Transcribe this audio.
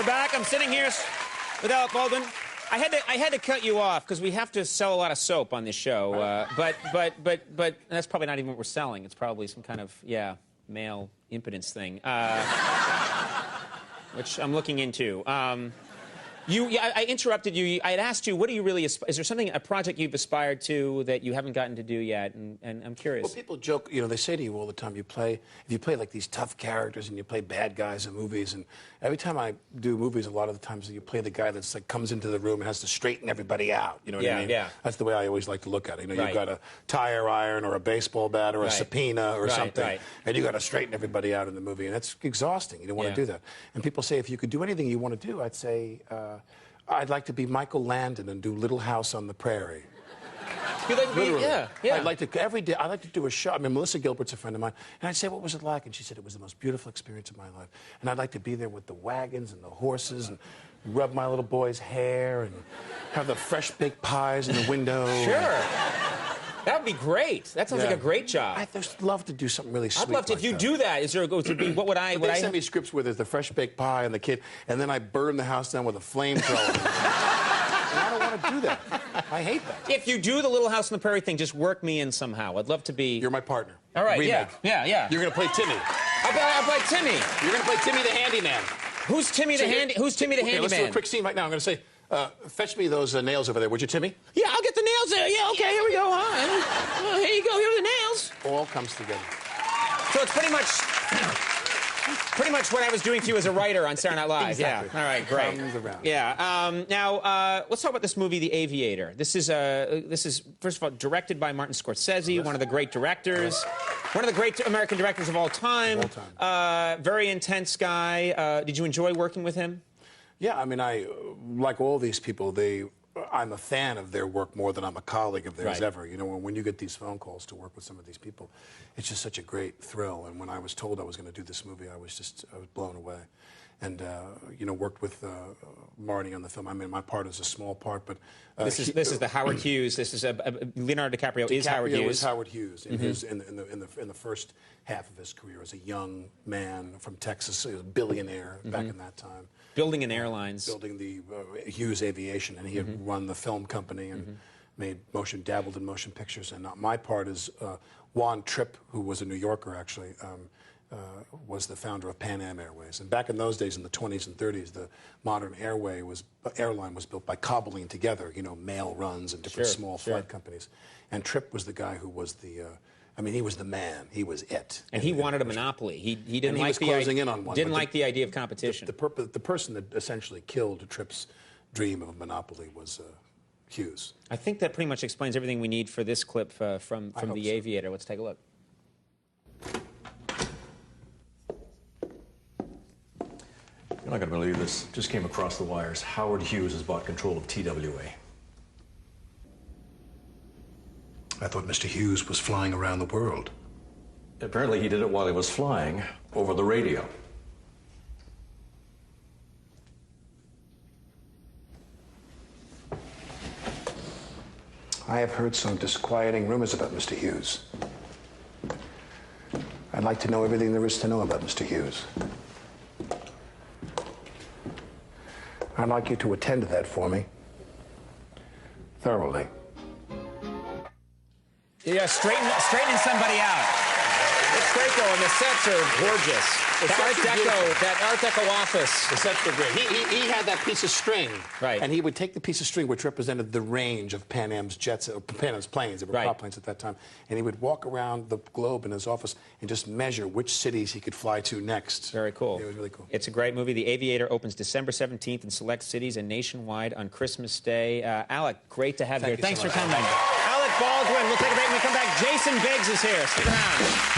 We're back. I'm sitting here with Alec Baldwin. I had to cut you off because we have to sell a lot of soap on this show. But that's probably not even what we're selling. It's probably some kind of male impotence thing, which I'm looking into. I interrupted you. I had asked you, what do you really... Is there something, a project you've aspired to that you haven't gotten to do yet? And I'm curious. Well, people joke, you know, they say to you all the time, if you play like these tough characters and you play bad guys in movies, and every time I do movies, a lot of the times you play the guy that's like comes into the room and has to straighten everybody out. You know what I mean? Yeah. That's the way I always like to look at it. You know, you've got a tire iron or a baseball bat or a subpoena or something, and you got to straighten everybody out in the movie, and that's exhausting. You don't want to do that. And people say, if you could do anything you want to do, I'd say, I'd like to be Michael Landon and do Little House on the Prairie. You'd like to be, yeah. I'd like to, every day, I'd like to do a show. I mean, Melissa Gilbert's a friend of mine. And I'd say, what was it like? And she said, it was the most beautiful experience of my life. And I'd like to be there with the wagons and the horses and rub my little boy's hair and have the fresh baked pies in the window. Sure. That would be great. That sounds like a great job. I'd just love to do something really sweet. I'd love to. If you do that, is there to be what would I? They send me scripts where there's the fresh baked pie and the kid, and then I burn the house down with a flamethrower. And I don't want to do that. I hate that. If you do the Little House on the Prairie thing, just work me in somehow. I'd love to be. You're my partner. All right. Remake. Yeah. You're gonna play Timmy. I'll play Timmy. You're gonna play Timmy the handyman. Who's Timmy the handyman? Let's do a quick scene right now. I'm gonna say. Fetch me those nails over there, would you, Timmy? Yeah, I'll get the nails there. Yeah, okay, here we go. Here you go. Here are the nails. All comes together. So it's pretty much what I was doing to you as a writer on Saturday Night Live. Exactly. Yeah. All right, great. Comes around. Yeah. Now let's talk about this movie, The Aviator. This is first of all directed by Martin Scorsese, one of the great directors, one of the great American directors of all time. Very intense guy. Did you enjoy working with him? Yeah, I mean, like all these people, I'm a fan of their work more than I'm a colleague of theirs ever. You know, when you get these phone calls to work with some of these people, it's just such a great thrill. And when I was told I was going to do this movie, I was blown away. And, you know, worked with Marty on the film. I mean, my part is a small part, but... This is the Howard Hughes. This is Leonardo DiCaprio is Howard Hughes. Is Howard Hughes in the first half of his career as a young man from Texas, a billionaire back in that time. Building an airlines. Building the Hughes Aviation, and he had run the film company and dabbled in motion pictures. And my part is Juan Trippe, who was a New Yorker, actually, was the founder of Pan Am Airways. And back in those days, in the 20s and 30s, the modern airline was built by cobbling together, you know, mail runs and different small flight companies. And Trippe was the guy who was the... I mean, he was the man. He was it. And he wanted a monopoly. He didn't like the closing in on one. Didn't like the idea of competition. The person that essentially killed Trippe's dream of a monopoly was Hughes. I think that pretty much explains everything we need for this clip from The Aviator. Let's take a look. You're not going to believe this. Just came across the wires. Howard Hughes has bought control of TWA. I thought Mr. Hughes was flying around the world. Apparently he did it while he was flying over the radio. I have heard some disquieting rumors about Mr. Hughes. I'd like to know everything there is to know about Mr. Hughes. I'd like you to attend to that for me. Thoroughly. Yeah, straightening somebody out. It's great though, and the sets are gorgeous. That Art Deco office. The sets were great. He had that piece of string, and he would take the piece of string which represented the range of Pan Am's jets, or Pan Am's planes. They were prop planes at that time, and he would walk around the globe in his office and just measure which cities he could fly to next. Very cool. Yeah, it was really cool. It's a great movie. The Aviator opens December 17th in select cities and nationwide on Christmas Day. Alec, great to have you here. Thanks for coming. Alec Baldwin. We'll take a break when we come back. Jason Biggs is here. Stick around.